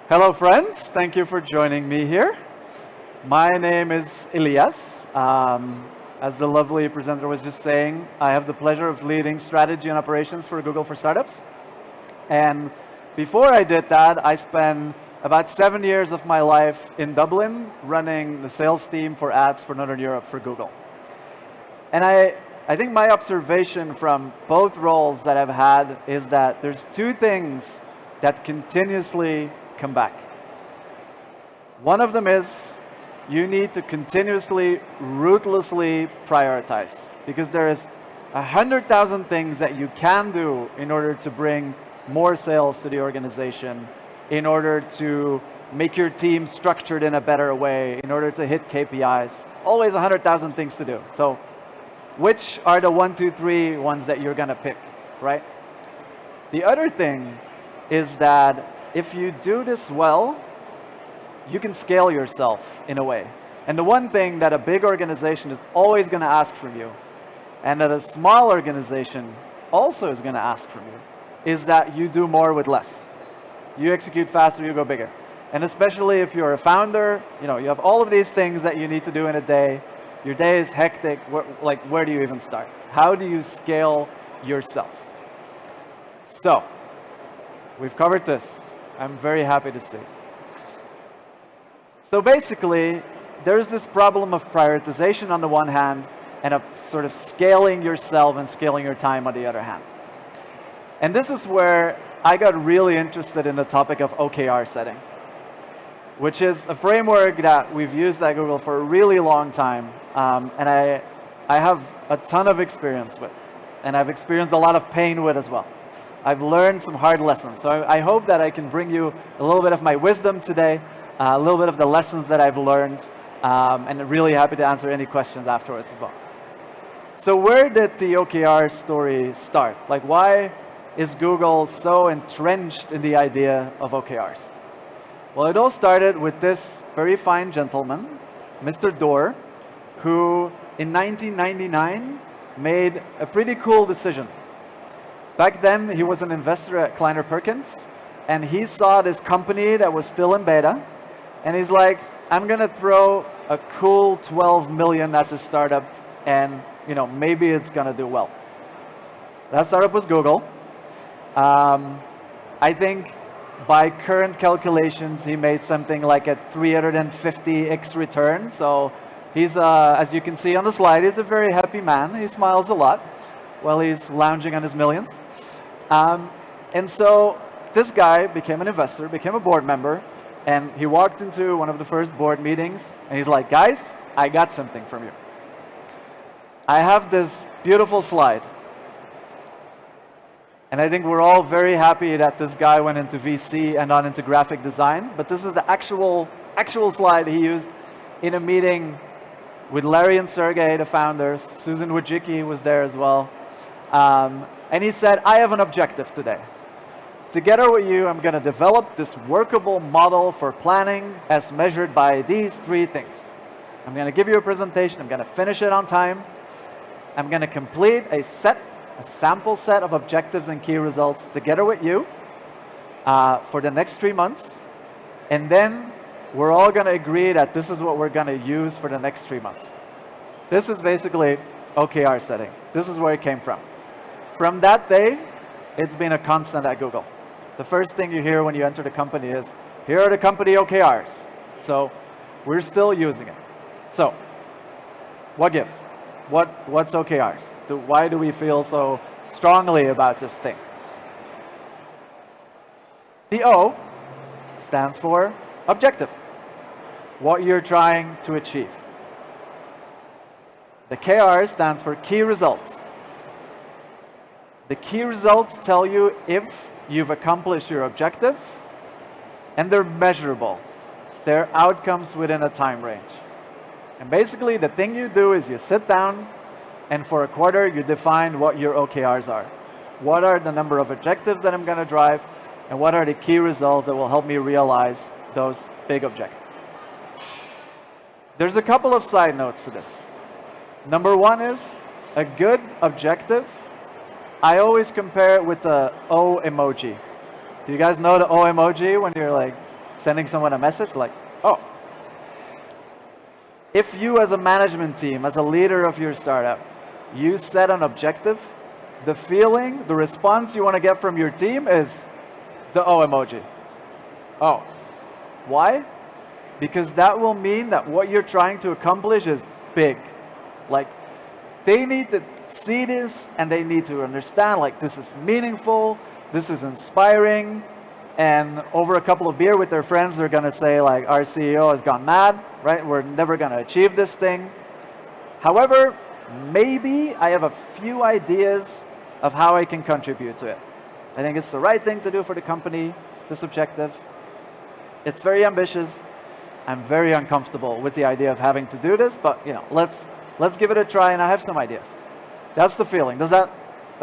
Hello, friends. Thank you for joining me here. My name is Elias. As the lovely presenter was just saying, I have the pleasure of leading strategy and operations for Google for Startups. And before I did that, I spent about 7 years of my life in Dublin running the sales team for ads for Northern Europe for Google. And I think my observation from both roles that I've had is that there's two things that continuously come back. One of them is you need to continuously, ruthlessly prioritize, because there is 100,000 things that you can do in order to bring more sales to the organization, in order to make your team structured in a better way, in order to hit KPIs. Always 100,000 things to do. So which are the 1, 2, 3 ones that you're going to pick, right? The other thing is that if you do this well, you can scale yourself in a way. And the one thing that a big organization is always going to ask from you, and that a small organization also is going to ask from you, is that you do more with less. You execute faster, you go bigger. And especially if you're a founder, you have all of these things that you need to do in a day. Your day is hectic. Where do you even start? How do you scale yourself? So, we've covered this. I'm very happy to see. So basically, there's this problem of prioritization on the one hand, and of sort of scaling yourself and scaling your time on the other hand. And this is where I got really interested in the topic of OKR setting, which is a framework that we've used at Google for a really long time, and I have a ton of experience with, and I've experienced a lot of pain with as well. I've learned some hard lessons, so I hope that I can bring you a little bit of my wisdom today, a little bit of the lessons that I've learned, and really happy to answer any questions afterwards as well. So where did the OKR story start? Like, why is Google so entrenched in the idea of OKRs? Well, it all started with this very fine gentleman, Mr. Doerr, who in 1999 made a pretty cool decision. Back then, he was an investor at Kleiner Perkins, and he saw this company that was still in beta, and he's like, I'm going to throw a cool 12 million at the startup, and maybe it's going to do well. That startup was Google. I think by current calculations, he made something like a 350x return. So he's, as you can see on the slide, he's a very happy man. He smiles a lot while he's lounging on his millions. And so this guy became an investor, became a board member, and he walked into one of the first board meetings, and he's like, guys, I got something from you. I have this beautiful slide. And I think we're all very happy that this guy went into VC and not into graphic design, but this is the actual slide he used in a meeting with Larry and Sergey, the founders. Susan Wojcicki was there as well. And he said, I have an objective today. Together with you, I'm going to develop this workable model for planning as measured by these 3 things. I'm going to give you a presentation. I'm going to finish it on time. I'm going to complete a sample set of objectives and key results together with you for the next 3 months. And then we're all going to agree that this is what we're going to use for the next 3 months. This is basically OKR setting. This is where it came from. From that day, it's been a constant at Google. The first thing you hear when you enter the company is, here are the company OKRs. So we're still using it. So what gives? What's OKRs? Why do we feel so strongly about this thing? The O stands for objective, what you're trying to achieve. The KR stands for key results. The key results tell you if you've accomplished your objective, and they're measurable. They're outcomes within a time range. And basically, the thing you do is you sit down, and for a quarter, you define what your OKRs are. What are the number of objectives that I'm going to drive, and what are the key results that will help me realize those big objectives? There's a couple of side notes to this. Number one is a good objective. I always compare it with the O emoji. Do you guys know the O emoji when you're like sending someone a message like, oh. If you as a management team, as a leader of your startup, you set an objective, the feeling, the response you want to get from your team is the O emoji. Oh. Why? Because that will mean that what you're trying to accomplish is big. Like, they need to see this and they need to understand, like, this is meaningful, this is inspiring, and over a couple of beer with their friends, they're going to say, like, our CEO has gone mad, right? We're never going to achieve this thing. However, maybe I have a few ideas of how I can contribute to it. I think it's the right thing to do for the company, this objective. It's very ambitious. I'm very uncomfortable with the idea of having to do this, but let's give it a try, and I have some ideas. That's the feeling. Does that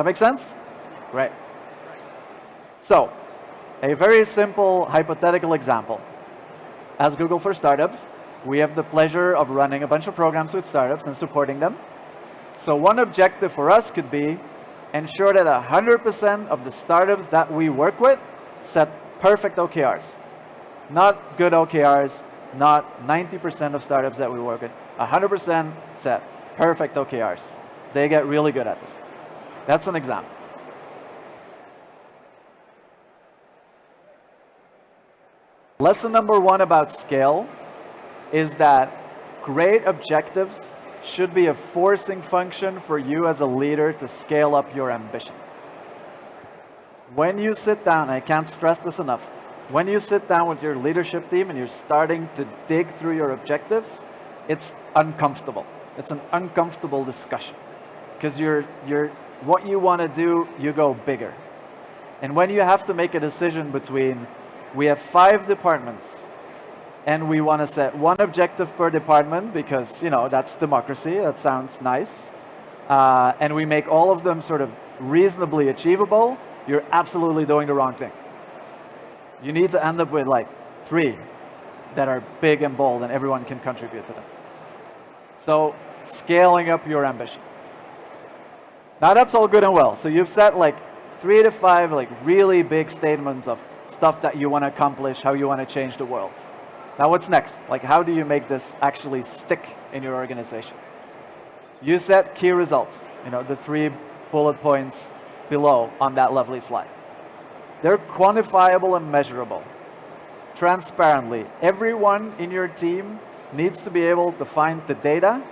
make sense? Great. So, a very simple hypothetical example. As Google for Startups, we have the pleasure of running a bunch of programs with startups and supporting them. So one objective for us could be ensure that 100% of the startups that we work with set perfect OKRs. Not good OKRs, not 90% of startups that we work with. 100% set perfect OKRs. They get really good at this. That's an example. Lesson number 1 about scale is that great objectives should be a forcing function for you as a leader to scale up your ambition. When you sit down, I can't stress this enough, when you sit down with your leadership team and you're starting to dig through your objectives, it's uncomfortable. It's an uncomfortable discussion because what you want to do, you go bigger. And when you have to make a decision between, we have 5 departments and we want to set one objective per department because, that's democracy, that sounds nice. And we make all of them sort of reasonably achievable, you're absolutely doing the wrong thing. You need to end up with like 3 that are big and bold and everyone can contribute to them. So scaling up your ambition. Now that's all good and well. So you've set like 3 to 5 like really big statements of stuff that you want to accomplish, how you want to change the world. Now what's next? Like, how do you make this actually stick in your organization? You set key results, the 3 bullet points below on that lovely slide. They're quantifiable and measurable. Transparently, everyone in your team needs to be able to find the data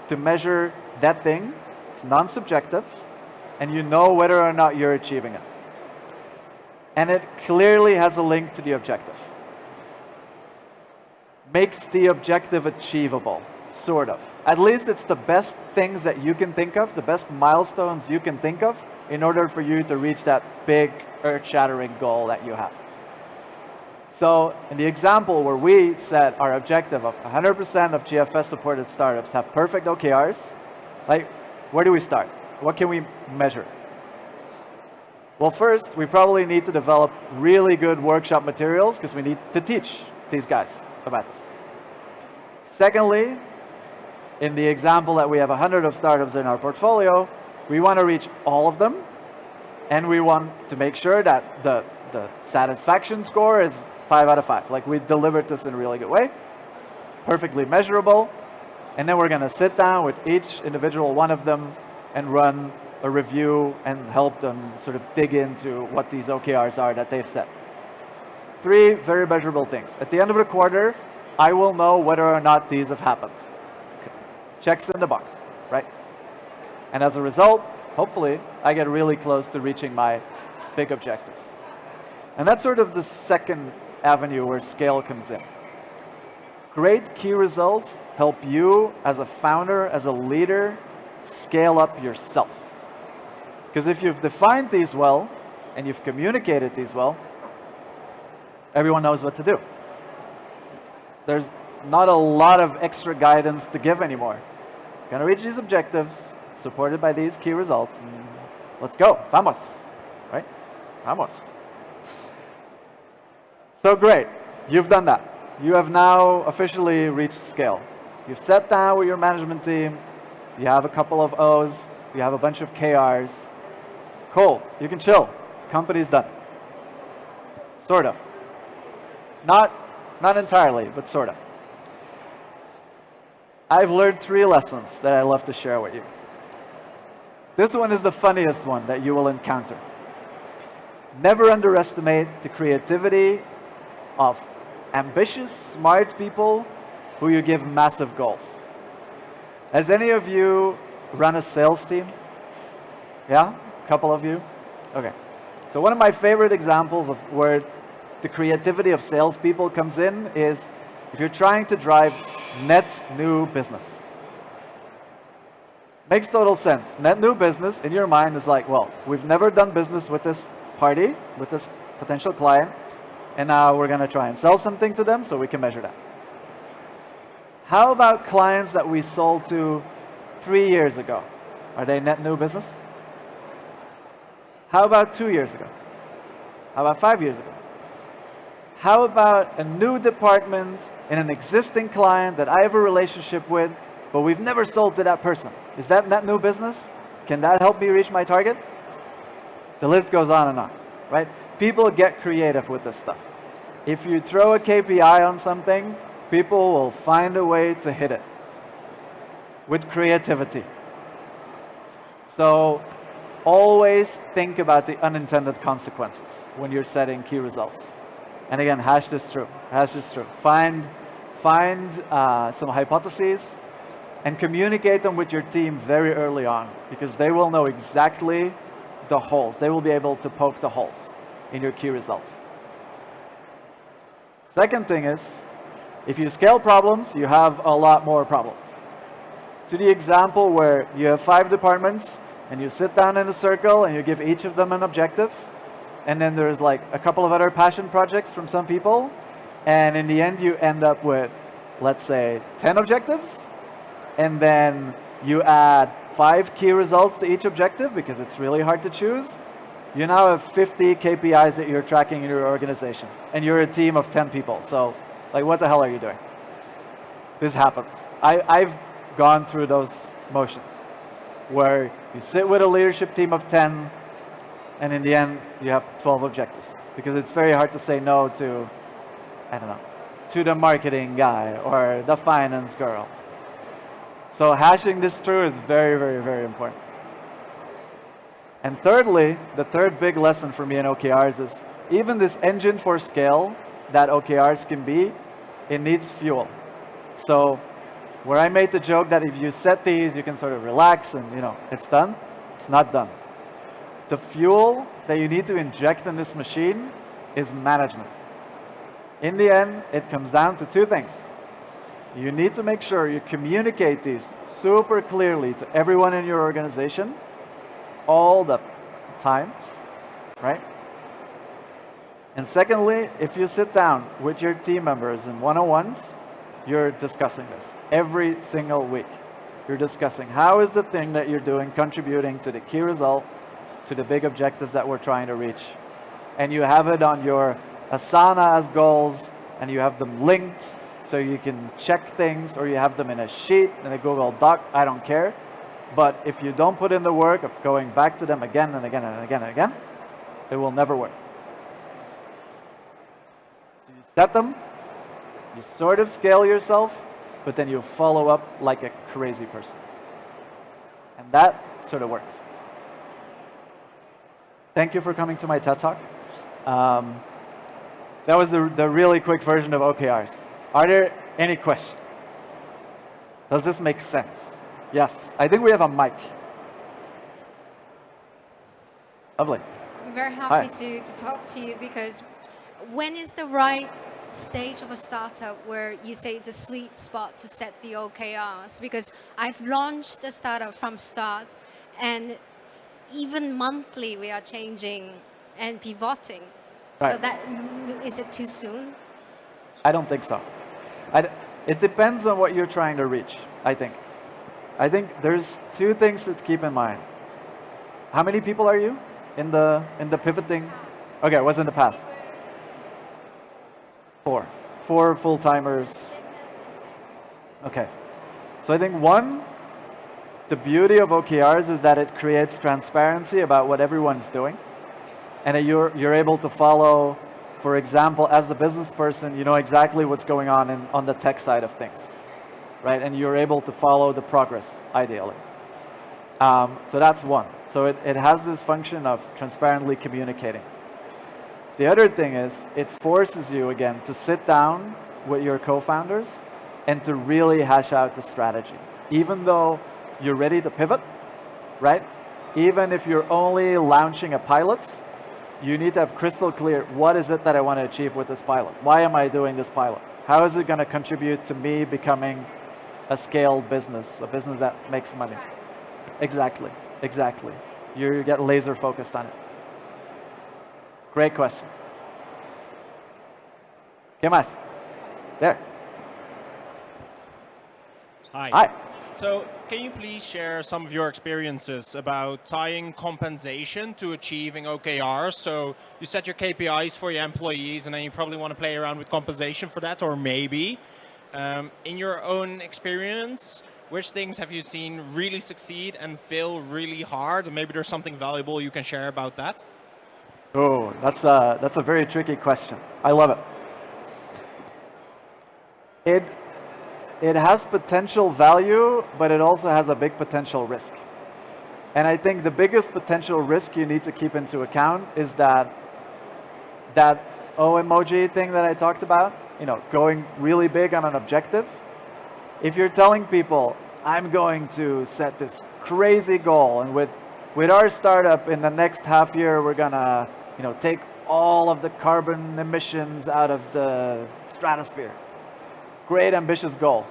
to measure that thing. It's non-subjective, and you know whether or not you're achieving it. And it clearly has a link to the objective. Makes the objective achievable, sort of. At least it's the best things that you can think of, the best milestones you can think of in order for you to reach that big, earth-shattering goal that you have. So in the example where we set our objective of 100% of GFS-supported startups have perfect OKRs, like, where do we start? What can we measure? Well, first, we probably need to develop really good workshop materials because we need to teach these guys about this. Secondly, in the example that we have 100 of startups in our portfolio, we want to reach all of them, and we want to make sure that the satisfaction score is 5 out of 5. Like, we delivered this in a really good way, perfectly measurable, and then we're going to sit down with each individual one of them and run a review and help them sort of dig into what these OKRs are that they've set. 3 very measurable things. At the end of the quarter, I will know whether or not these have happened. Okay. Checks in the box, right? And as a result, hopefully, I get really close to reaching my big objectives. And that's sort of the second avenue where scale comes in. Great key results help you as a founder, as a leader, scale up yourself. Because if you've defined these well, and you've communicated these well, everyone knows what to do. There's not a lot of extra guidance to give anymore. Gonna reach these objectives, supported by these key results, and let's go. Vamos, right? Vamos. So great, you've done that. You have now officially reached scale. You've sat down with your management team, you have a couple of O's, you have a bunch of KRs. Cool, you can chill. Company's done. Sort of. Not Not entirely, but sort of. I've learned 3 lessons that I love to share with you. This one is the funniest one that you will encounter. Never underestimate the creativity of ambitious, smart people who you give massive goals. Has any of you run a sales team? Yeah? A couple of you? Okay. So one of my favorite examples of where the creativity of salespeople comes in is if you're trying to drive net new business. Makes total sense. Net new business in your mind is like, well, we've never done business with this party, with this potential client, and now we're going to try and sell something to them so we can measure that. How about clients that we sold to 3 years ago? Are they net new business? How about 2 years ago? How about 5 years ago? How about a new department in an existing client that I have a relationship with, but we've never sold to that person? Is that net new business? Can that help me reach my target? The list goes on and on, right? People get creative with this stuff. If you throw a KPI on something, people will find a way to hit it with creativity. So always think about the unintended consequences when you're setting key results. And again, hash this through. Hash this through. Find some hypotheses and communicate them with your team very early on, because they will know exactly the holes. They will be able to poke the holes in your key results. Second thing is, if you scale problems, you have a lot more problems. To the example where you have 5 departments and you sit down in a circle and you give each of them an objective, and then there's like a couple of other passion projects from some people, and in the end you end up with, let's say, 10 objectives, and then you add 5 key results to each objective because it's really hard to choose. You now have 50 KPIs that you're tracking in your organization, and you're a team of 10 people. So, like, what the hell are you doing? This happens. I've gone through those motions where you sit with a leadership team of 10, and in the end, you have 12 objectives, because it's very hard to say no to, I don't know, to the marketing guy or the finance girl. So hashing this through is very, very, very important. And thirdly, the third big lesson for me in OKRs is even this engine for scale that OKRs can be, it needs fuel. So where I made the joke that if you set these, you can sort of relax and, it's done, it's not done. The fuel that you need to inject in this machine is management. In the end, it comes down to 2 things. You need to make sure you communicate these super clearly to everyone in your organization all the time, right? And secondly, if you sit down with your team members in one-on-ones, you're discussing this every single week. You're discussing how is the thing that you're doing contributing to the key result, to the big objectives that we're trying to reach. And you have it on your Asana as goals, and you have them linked so you can check things, or you have them in a sheet, in a Google Doc, I don't care. But if you don't put in the work of going back to them again and again and again and again, it will never work. So you set them, you sort of scale yourself, but then you follow up like a crazy person. And that sort of works. Thank you for coming to my TED Talk. That was the really quick version of OKRs. Are there any questions? Does this make sense? Yes. I think we have a mic. Lovely. I'm very happy to talk to you, because when is the right stage of a startup where you say it's a sweet spot to set the OKRs? Because I've launched the startup from start, and even monthly we are changing and pivoting. Right. So that, is it too soon? I don't think so. It depends on what you're trying to reach, I think. I think there's 2 things to keep in mind. How many people are you in the pivoting? Okay, it was in the past. 4. 4 full-timers. Okay. So I think 1, the beauty of OKRs is that it creates transparency about what everyone's doing, and that you're able to follow for example, as the business person, you know exactly what's going on on the tech side of things, right? And you're able to follow the progress, ideally. So that's one. So it has this function of transparently communicating. The other thing is it forces you, again, to sit down with your co-founders and to really hash out the strategy. Even though you're ready to pivot, right? Even if you're only launching a pilot, you need to have crystal clear, what is it that I want to achieve with this pilot? Why am I doing this pilot? How is it going to contribute to me becoming a scaled business, a business that makes money? Exactly, exactly. You get laser focused on it. Great question. ¿Qué más? There. Hi. Hi. So, can you please share some of your experiences about tying compensation to achieving OKRs? So, you set your KPIs for your employees, and then you probably want to play around with compensation for that, or maybe. In your own experience, which things have you seen really succeed and fail really hard? And maybe there's something valuable you can share about that? Oh, that's a very tricky question. I love it. It has potential value, but it also has a big potential risk. And I think the biggest potential risk you need to keep into account is that O emoji thing that I talked about, you know, going really big on an objective. If you're telling people, I'm going to set this crazy goal, and with our startup in the next half year, we're gonna, you know, take all of the carbon emissions out of the stratosphere. Great ambitious goal.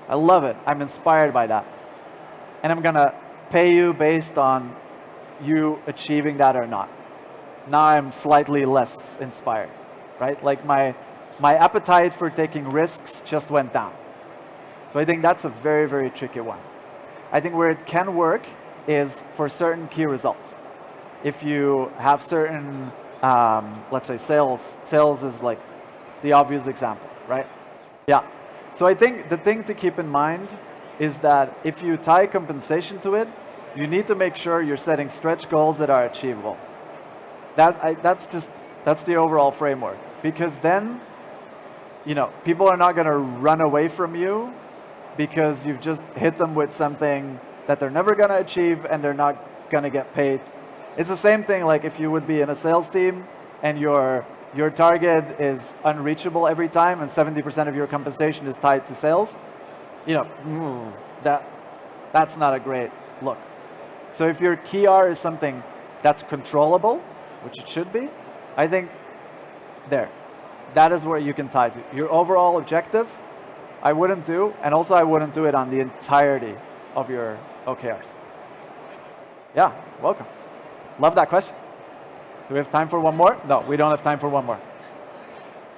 I love it. I'm inspired by that. And I'm gonna pay you based on you achieving that or not. Now I'm slightly less inspired, right? Like my appetite for taking risks just went down. So I think that's a very, very tricky one. I think where it can work is for certain key results. If you have certain, let's say sales is like the obvious example, right? Yeah. So I think the thing to keep in mind is that if you tie compensation to it, you need to make sure you're setting stretch goals that are achievable. That's the overall framework. Because then, you know, people are not going to run away from you because you've just hit them with something that they're never going to achieve and they're not going to get paid. It's the same thing like if you would be in a sales team and your target is unreachable every time and 70% of your compensation is tied to sales, you know, that's not a great look. So if your key R is something that's controllable, which it should be, I think that is where you can tie to. Your overall objective, I wouldn't do, and also I wouldn't do it on the entirety of your OKRs. Yeah, welcome. Love that question. Do we have time for one more? No, we don't have time for one more.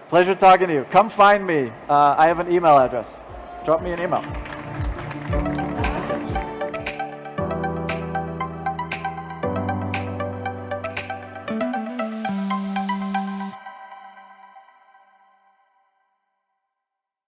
Pleasure talking to you. Come find me. I have an email address. Drop me an email.